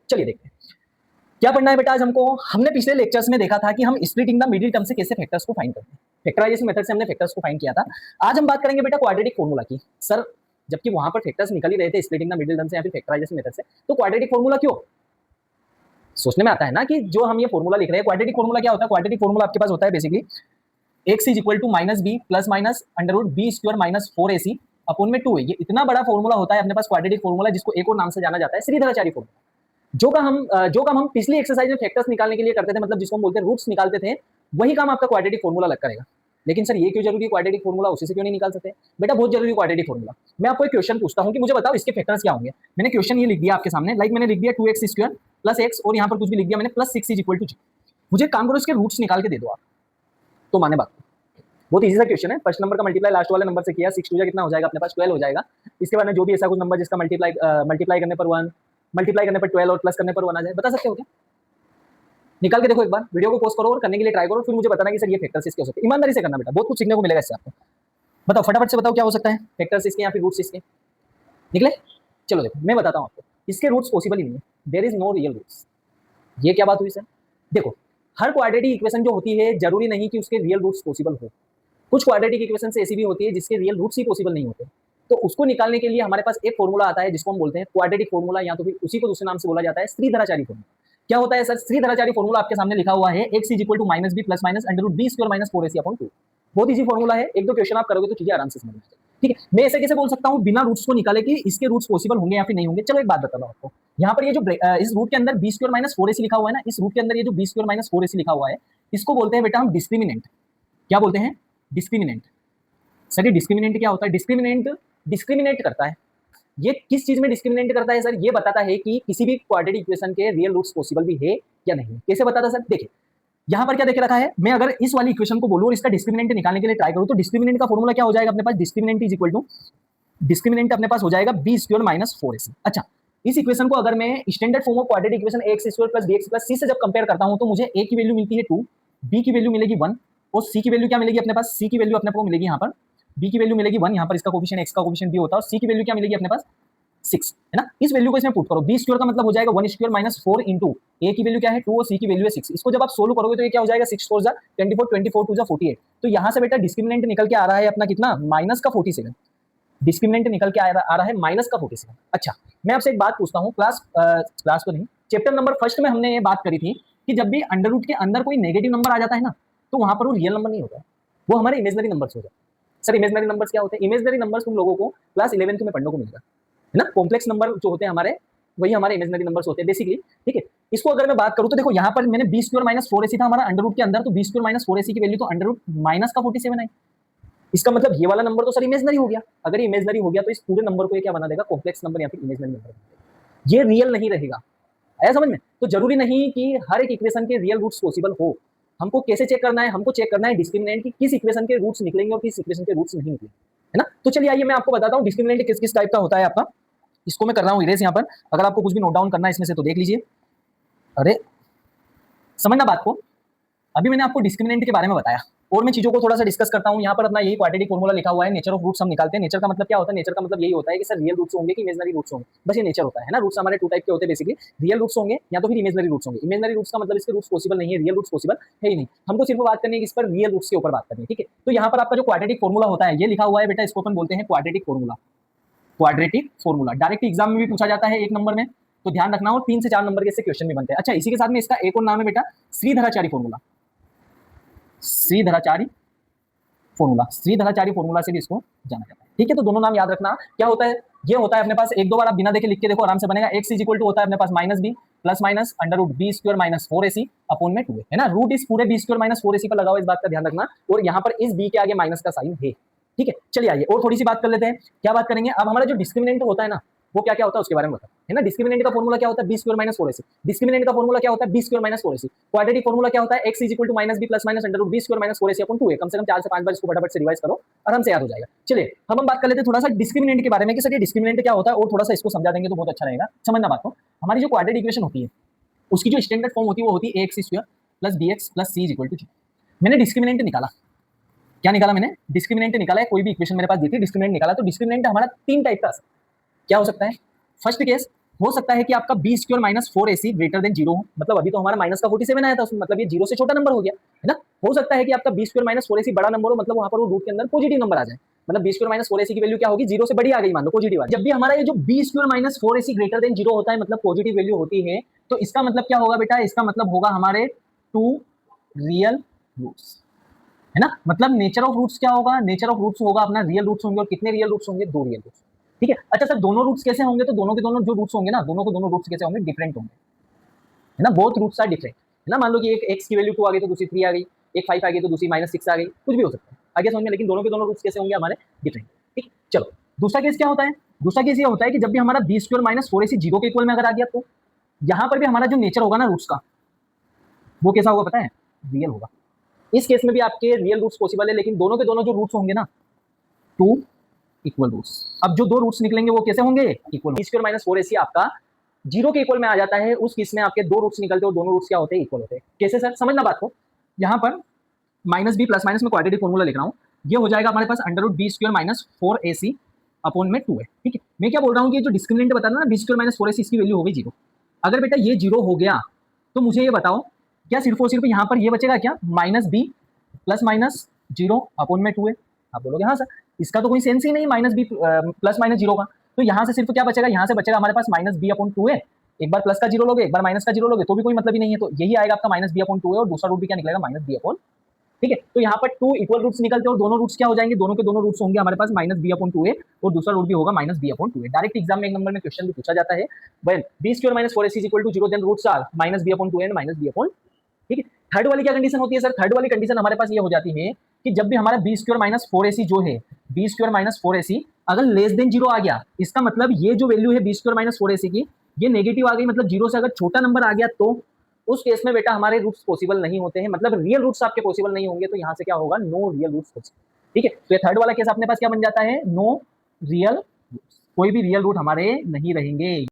चलिए देखते हैं क्या पढ़ना है बेटा आज हमको। हमने पिछले लेक्चर्स में देखा था कि हम स्प्लिटिंग द मिडिल टर्म से कैसे फैक्टर्स को फाइंड करते हैं, फैक्टराइजेशन मेथड से हमने फैक्टर्स को फाइंड किया था। आज हम बात करेंगे बेटा क्वाड्रेटिक फॉर्मूला की। सर जबकि वहां पर फैक्टर्स निकल ही रहे थे स्प्लिटिंग द मिडिल टर्म से या फिर फैक्टराइजेशन मेथड से, तो क्वाड्रेटिक फॉर्मूला क्यों? सोचने में आता है ना कि जो हम ये फॉर्मूला लिख रहे हैं, क्वाड्रेटिक फॉर्मूला क्या होता है? क्वाड्रेटिक फॉर्मूला आपके पास होता है basically x is equal to minus B plus minus under root B square minus 4ac upon में 2a। ये इतना बड़ा फॉर्मूला होता है अपने पास क्वाड्रेटिक फॉर्मूला, जिसको एक और नाम से जाना जाता है श्रीधराचार्य फॉर्मूला। जो काम हम पिछली एक्सरसाइज में फैक्टर्स निकालने के लिए करते थे, मतलब जिसको हम बोलते हैं रूट्स निकालते थे, वही काम आपका क्वाड्रेटिक फॉर्मूला लग करेगा। लेकिन सर ये क्यों जरूरी है क्वाड्रेटिक फॉर्मूला, उसी से क्यों नहीं निकाल सकते? बेटा बहुत जरूरी क्वाड्रेटिक फॉर्मूला। मैं आपको एक क्वेश्चन पूछता हूं कि मुझे बताओ इसके फैक्टर्स क्या होंगे। मैंने क्वेश्चन ये लिख दिया आपके सामने, लाइक मैंने लिख दिया 2x स्क्वायर प्लस x और यहाँ पर कुछ भी लिख दिया मैंने plus 6 is equal to g। मुझे काम करो इसके रूट्स निकाल के दे दो आप, तो माने बात। बहुत इजी सा क्वेश्चन है। फर्स्ट नंबर का मल्टीप्लाई लास्ट वाले नंबर से किया, 6 टू जा कितना हो जाएगा अपने पास 12 हो जाएगा। इसके बाद में जो भी ऐसा कुछ नंबर जिसका मल्टीप्लाई करने पर 1, मल्टीप्लाई करने पर 12 और प्लस करने पर 1 आ जाए, बता सकते हो क्या? निकाल के देखो एक बार, वीडियो को पॉज करो और करने के लिए ट्राई करो, फिर मुझे बताना कि सर ये फैक्टर्स इसके हो सकते हैं। ईमानदारी से करना बेटा, बहुत कुछ सीखने को मिलेगा इससे आपको। बताओ फटाफट से बताओ क्या हो सकता है फैक्टर्स इसके या फिर रूट्स इसके निकले। चलो देखो मैं बताता हूँ आपको, इसके रूट्स पॉसिबल ही नहीं है, there is no real roots. ये क्या बात हुई सर? देखो हर क्वाड्रेटिक इक्वेशन जो होती है जरूरी नहीं कि उसके रियल रूट्स पॉसिबल हो। कुछ क्वाड्रेटिक इक्वेशन ऐसी भी होती है जिसके रियल रूट्स ही पॉसिबल नहीं होते, तो उसको निकालने के लिए हमारे पास एक फॉर्मूला आता है जिसको हम बोलते हैं क्वाड्रेटिक फॉर्मूला, या तो फिर उसी को दूसरे नाम से बोला जाता है श्रीधराचार्य फॉर्मूला। क्या होता है सर? श्रीधराचार्य फॉर्मूला आपके सामने लिखा हुआ है x is equal to minus B plus minus under root B square minus 4ac upon 2। बहुत इजी फॉर्मूला है, एक दो क्वेश्चन आप करोगे तो चीजें आराम से समझ में आ जाएगी। ठीक है, मैं ऐसे कैसे बोल सकता हूँ बिना रूट्स को निकाले कि इसके रूट्स पॉसिबल होंगे या फिर नहीं होंगे? चलो एक बात बताता हूँ आपको। यहाँ पर ये जो इस रूट के अंदर बी स्क्वायर माइनस 4ac लिखा हुआ है ना, इस रूट के अंदर ये जो बी स्क्वायर माइनस 4ac लिखा हुआ है, इसको बोलते हैं बेटा हम डिस्क्रिमिनेंट। क्या बोलते हैं? डिस्क्रिमिनेंट। सर ये डिस्क्रिमिनेंट क्या होता है? डिस्क्रिमिनेट करता है। ये किस चीज में डिस्क्रिमिनेट करता है सर? ये बताता है कि किसी भी क्वाड्रेटिक इक्वेशन के रियल रूट्स पॉसिबल भी है या नहीं। कैसे बताता सर? देखिए यहाँ पर क्या देख रखा है, मैं अगर इस वाली इक्वेशन को बोलूं और इसका डिस्क्रिमिनेंट निकालने के लिए ट्राई करूं, तो डिस्क्रिमिनेंट का फॉर्मूला क्या हो जाएगा अपने पास? Discriminant is equal to discriminant अपने पास हो जाएगा बी स्क्वायर माइनस 4ac। अच्छा, इस इक्वेशन को अगर मैं standard form of quadratic equation x square plus bx plus c से जब कंपेयर करता हूं, तो मुझे a की वैल्यू मिलती है 2, b की वैल्यू मिलेगी 1 और c की वैल्यू क्या मिलेगी अपने पास? c की वैल्यू अपने को मिलेगी यहाँ पर, b की वैल्यू मिलेगी 1, यहाँ पर इसका कोफिशिएंट x का कोफिशिएंट b होता है, और c की वैल्यू क्या मिलेगी अपने पास? 6 है ना। इस वैल्यू को इसमें पुट करो, बी स्क्वायर का मतलब हो जाएगा 1 स्क्वायर माइनस 4 इंटू ए की वैल्यू क्या है 2 और सी की वैल्यू है 6। इसको जब आप सोल्व करोगे तो ये क्या हो जाएगा 6 4 जा 24, 24 2 जा 48। तो यहाँ से बेटा डिस्क्रिमिनेंट निकल के आ रहा है अपना कितना? माइनस का 47। डिस्क्रिमिनेंट निकल के आ रहा है माइनस का 47। अच्छा मैं आपसे एक बात पूछता हूँ, क्लास को नहीं, चैप्टर नंबर फर्स्ट में हमने ये बात करी थी कि जब भी अंडर रूट के अंदर कोई नेगेटिव नंबर आ जाता है ना, तो वहां पर वो रियल नंबर नहीं होता, वो हमारे इमेजनरी नंबर्स हो जाते हैं। सर इमेजनरी नंबर्स क्या होते हैं? इमेजनरी नंबर्स तुम लोगों को क्लास 11th में पढ़ने को मिलेगा, है ना। कॉम्प्लेक्स नंबर जो होते हैं हमारे, वही हमारे इमेजनरी नंबर्स होते हैं बेसिकली। ठीक है, इसको अगर मैं बात करूं तो देखो यहाँ पर मैंने बी स्क्वायर माइनस 4ac था हमारा अंडर रूट के अंदर, तो बी स्क्वायर माइनस 4ac की वैल्यू तो अंडर रूट माइनस का 47 आई। इसका मतलब ये वाला नंबर तो सर इमेजनरी हो गया। अगर ये इमेजनरी हो गया तो इस पूरे नंबर को ये क्या बना देगा? कॉम्प्लेक्स नंबर या फिर इमेजनरी नंबर। ये रियल नहीं रहेगा, आया समझ में? तो जरूरी नहीं कि हर एक इक्वेशन के रियल रूट्स पॉसिबल हो। हमको कैसे चेक करना है? हमको चेक करना है डिस्क्रिमिनेंट की किस इक्वेशन के रूट्स निकलेंगे और किस इक्वेशन के रूट्स नहीं निकलेंगे, है ना। तो चलिए आइए मैं आपको बताता हूँ डिस्क्रिमिनेंट किस किस टाइप का होता है आपका। इसको मैं कर रहा हूँ इरेज यहाँ पर, अगर आपको कुछ भी नोट डाउन करना है इसमें से तो देख लीजिए। अरे समझना बात को, अभी मैंने आपको डिस्क्रिमिनेंट के बारे में बताया और मैं चीजों को थोड़ा सा डिस्कस करता हूँ। यहाँ पर अपना यही क्वाड्रेटिक फॉर्मूला लिखा हुआ है, नेचर ऑफ रूट्स हम निकालते हैं। नेचर का मतलब क्या होता है? नेचर का मतलब यही होता है कि सर रियल रूट्स होंगे कि इमेजनरी रूट्स होंगे, बस ये नेचर होता है ना। रूट्स हमारे 2 टाइप के होते हैं बेसिकली, रियल रूट्स होंगे या तो फिर इमेजनरी रूट्स होंगे। इमेजनरी रूट्स का मतलब इसके रूट्स पॉसिबल नहीं है, रियल रूट्स पॉसिबल है ही नहीं। हमको सिर्फ बात करनी है इस पर रियल रूट्स के ऊपर बात करनी है, ठीक है। तो यहाँ पर आपका जो क्वाड्रेटिक फॉर्मूला होता है ये लिखा हुआ है बेटा, इसको अपन बोलते हैं quadratic formula. Quadratic formula direct exam में भी पूछा जाता है 1 नंबर में, तो ध्यान रखना, और 3 से 4 नंबर के इससे क्वेश्चन भी बनते हैं। अच्छा इसी के साथ में इसका एक और नाम है बेटा Shridharacharya formula. Shridharacharya formula, Shridharacharya formula से भी इसको जाना जाता है, ठीक है। तो दोनों नाम याद रखना। क्या होता है? ये होता है अपने पास, एक दो बार आप बिना देखे लिख के देखो, आराम से बनेगा। x इज इक्वल टू होता है अपने पास minus B plus minus under root B square minus 4ac upon में 2 है ना। रूट इस पूरे बी स्क्वायर माइनस 4ac पर लगाओ, इस बात का ध्यान रखना, और यहाँ पर इस b के आगे माइनस का साइन है, ठीक है। चलिए आइए और थोड़ी सी बात कर लेते हैं। क्या बात करेंगे? अब हमारा जो डिस्क्रिमिनेंट होता है ना, वो क्या क्या होता है उसके बारे में बता, है ना। डिस्क्रिमिनेंट का फॉर्मूला क्या होता है? B square minus 4ac। Discriminant का फॉर्मूला क्या होता है? B square minus 4ac। Quadratic formula क्या होता है? x is equal to minus B plus minus under root B square minus 4ac upon 2 है। कम से कम 4 से 5 बार इसको फटाफट से रिवाइज करो, आराम से याद हो जाएगा। चलिए हम बात कर लेते हैं थोड़ा सा डिस्क्रिमिनेंट के बारे में कि सर ये डिस्क्रिमिनेंट क्या होता है, और थोड़ा सा इसको समझा देंगे तो बहुत अच्छा रहेगा। समझना बात को, हमारी जो क्वाड्रेटिक इक्वेशन होती है उसकी जो स्टैंडर्ड फॉर्म होती है वो होती है ax square plus bx plus c is equal to g। मैंने डिस्क्रिमिनेंट निकाला, क्या निकाला मैंने? डिस्क्रिमिनेंट निकाला है। कोई भी इक्वेशन मेरे पास दी थी, डिस्क्रिमिनेंट निकाला, तो डिस्क्रिमिनेंट हमारा 3 टाइप का क्या हो सकता है? फर्स्ट केस हो सकता है कि आपका B square minus 4ac greater than 0 हो, मतलब अभी तो हमारा माइनस का 47 आया था उसमें, मतलब ये 0 से छोटा नंबर हो गया है ना। हो सकता है कि आपका बी स्क्वायर माइनस 4ac बड़ा नंबर हो, मतलब वहां पर वो रूट के अंदर पॉजिटिव नंबर आ जाए, मतलब बी स्क्वायर माइनस 4ac की वैल्यू क्या होगी, 0 से बड़ी आ गई मान लो पॉजिटिव आ गई। जब भी हमारा ये जो B square minus 4ac greater than 0 होता है, मतलब पॉजिटिव वैल्यू होती है, तो इसका मतलब क्या होगा बेटा, इसका मतलब होगा हमारे 2 रियल रूट्स, है ना। मतलब नेचर ऑफ रूट्स क्या होगा, नेचर ऑफ रूट्स होगा अपना रियल रूट्स होंगे, और कितने रियल रूट्स होंगे, 2 रियल रूट्स। ठीक है, अच्छा सर दोनों रूट्स कैसे होंगे, तो दोनों के दोनों जो रूट्स होंगे ना, दोनों के दोनों रूट्स कैसे होंगे, डिफरेंट होंगे, है ना। बोथ रूट्स आर डिफरेंट, है ना। मान लो कि एक x की वैल्यू 2 आ गई तो दूसरी 3 आ गई, एक 5 आ गई तो दूसरी -6 आ गई, कुछ भी हो सकता है, आगे समझ में, लेकिन दोनों के दोनों रूट्स कैसे होंगे हमारे, डिफरेंट। ठीक, चलो दूसरा केस क्या होता है, दूसरा केस ये होता है कि जब भी हमारा बी स्क्वायर माइनस 4ac 0 के इक्वल में अगर आ गया, तो यहां पर भी हमारा जो नेचर होगा ना रूट्स का, वो कैसा होगा पता है, रियल होगा। इस केस में भी आपके रियल रूट्स पॉसिबल है, लेकिन दोनों के दोनों जो रूट्स होंगे ना, 2 इक्वल रूट्स। अब जो दो रूट्स निकलेंगे वो कैसे होंगे, equal. B square minus 4ac आपका 0 के इक्वल में आ जाता है, उस केस में आपके दो रूट्स निकलते हैं और दोनों रूट्स क्या होते हैं, इक्वल होते हैं। कैसे सर, समझना बात को, यहाँ पर माइनस बी प्लस माइनस में क्वाड्रेटिक फॉर्मूला लिख रहा हूँ, ये हो जाएगा हमारे पास under root B square minus 4ac upon में 2 है। ठीक है, मैं क्या बोल रहा हूँ कि जो डिस्क्रिमिनेंट बता रहा ना, बी स्क्वायर माइनस 4ac इसकी वैल्यू हो गई 0। अगर बेटा ये 0 हो गया तो मुझे ये बताओ, क्या सिर्फ और सिर्फ यहाँ पर ये बचेगा क्या, minus B plus minus 0 upon में 2 है। आप बोलोगे हाँ सर, इसका तो कोई सेंस ही नहीं माइनस बी प्लस माइनस 0 का, तो यहाँ से सिर्फ क्या बचेगा, यहाँ से बचेगा हमारे पास माइनस बी अपॉन 2 है। एक बार प्लस का 0 लोगे, एक बार माइनस का 0 लोगे, तो भी कोई मतलब ही नहीं है, तो यही आएगा आपका माइनस बी अपॉन 2 है, और दूसरा रूट भी क्या निकलेगा, माइनस बी अपॉन। ठीक है, तो यहाँ पर 2 इक्वल रूट्स निकलते हैं और दोनों रूट्स क्या हो जाएंगे, दोनों के दोनों रूट्स होंगे हमारे पास माइनस बी अपॉन 2 है, और दूसरा रूट भी होगा माइनस बी अपॉन 2 है। डायरेक्ट एग्जाम में एक नंबर में क्वेश्चन भी पूछा जाता है, when B square minus 4ac equal to 0 then roots are minus B upon 2 and minus B upon. ठीक है, थर्ड वाली क्या कंडीशन होती है सर, थर्ड वाली कंडीशन हमारे पास ये हो जाती है कि जब भी हमारा बी स्क्वायर माइनस 4ac जो है, बी स्क्वायर माइनस 4ac अगर लेस देन 0 आ गया, इसका मतलब ये जो वैल्यू है बी स्क्वायर माइनस 4ac की, ये नेगेटिव आ गई, मतलब 0 से अगर छोटा नंबर आ गया, तो उस केस में बेटा हमारे रूट्स पॉसिबल नहीं होते हैं, मतलब रियल रूट्स आपके पॉसिबल नहीं होंगे, तो यहाँ से क्या होगा, नो रियल रूट्स पॉसिबल। ठीक है, तो ये थर्ड वाला केस अपने पास क्या बन जाता है, नो रियल रूट्स, कोई भी रियल रूट हमारे नहीं रहेंगे।